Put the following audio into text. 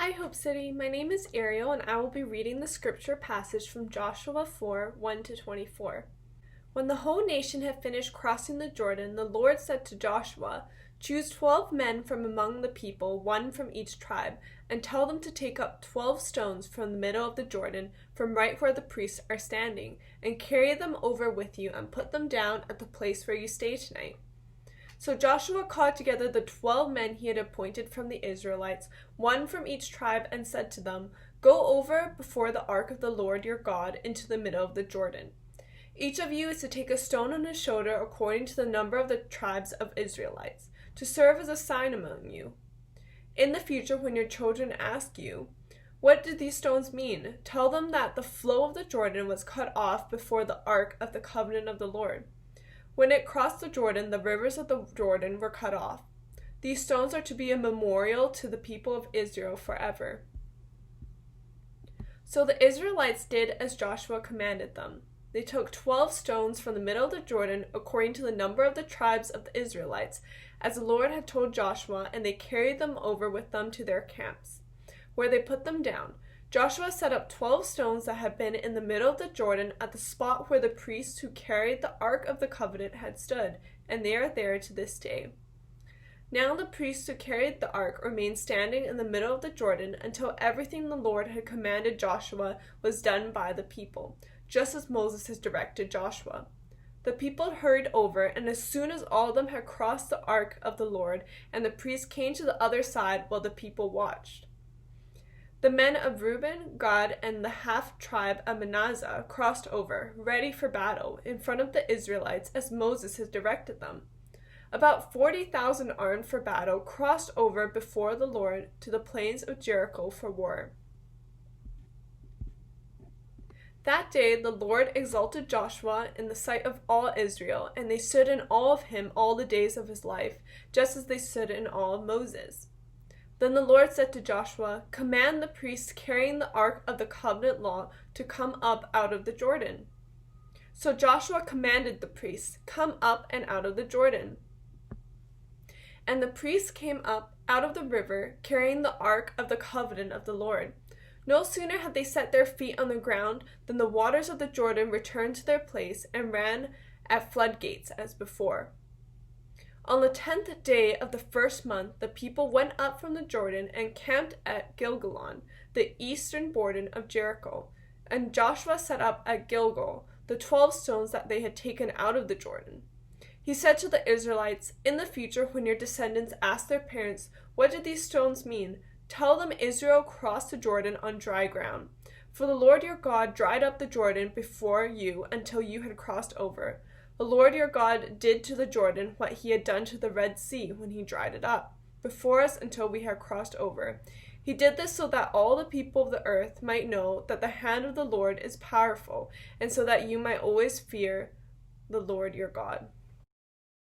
Hi, Hope City. My name is Ariel, and I will be reading the scripture passage from Joshua 4 1 to 24. When the whole nation had finished crossing the Jordan, the Lord said to Joshua, "Choose 12 men from among the people, one from each tribe, and tell them to take up 12 stones from the middle of the Jordan, from right where the priests are standing, and carry them over with you and put them down at the place where you stay tonight." So Joshua called together the 12 men he had appointed from the Israelites, one from each tribe, and said to them, "Go over before the ark of the Lord your God into the middle of the Jordan. Each of you is to take a stone on his shoulder according to the number of the tribes of Israelites, to serve as a sign among you. In the future, when your children ask you, 'What do these stones mean?' tell them that the flow of the Jordan was cut off before the ark of the covenant of the Lord. When it crossed the Jordan, the rivers of the Jordan were cut off. These stones are to be a memorial to the people of Israel forever." So the Israelites did as Joshua commanded them. They took 12 stones from the middle of the Jordan according to the number of the tribes of the Israelites, as the Lord had told Joshua, and they carried them over with them to their camps, where they put them down. Joshua set up 12 stones that had been in the middle of the Jordan at the spot where the priests who carried the Ark of the Covenant had stood, and they are there to this day. Now the priests who carried the ark remained standing in the middle of the Jordan until everything the Lord had commanded Joshua was done by the people, just as Moses had directed Joshua. The people hurried over, and as soon as all of them had crossed the ark of the Lord, and the priests came to the other side while the people watched. The men of Reuben, Gad, and the half-tribe of Manasseh crossed over, ready for battle, in front of the Israelites as Moses had directed them. About 40,000 armed for battle crossed over before the Lord to the plains of Jericho for war. That day the Lord exalted Joshua in the sight of all Israel, and they stood in awe of him all the days of his life, just as they stood in awe of Moses. Then the Lord said to Joshua, "Command the priests carrying the ark of the covenant law to come up out of the Jordan." So Joshua commanded the priests, "Come up and out of the Jordan." And the priests came up out of the river, carrying the ark of the covenant of the Lord. No sooner had they set their feet on the ground than the waters of the Jordan returned to their place and ran at floodgates as before. On the 10th day of the first month, the people went up from the Jordan and camped at Gilgalon, the eastern border of Jericho. And Joshua set up at Gilgal the 12 stones that they had taken out of the Jordan. He said to the Israelites, "In the future, when your descendants ask their parents, 'What did these stones mean?' tell them Israel crossed the Jordan on dry ground. For the Lord your God dried up the Jordan before you until you had crossed over. The Lord your God did to the Jordan what he had done to the Red Sea when he dried it up before us until we had crossed over. He did this so that all the people of the earth might know that the hand of the Lord is powerful, and so that you might always fear the Lord your God."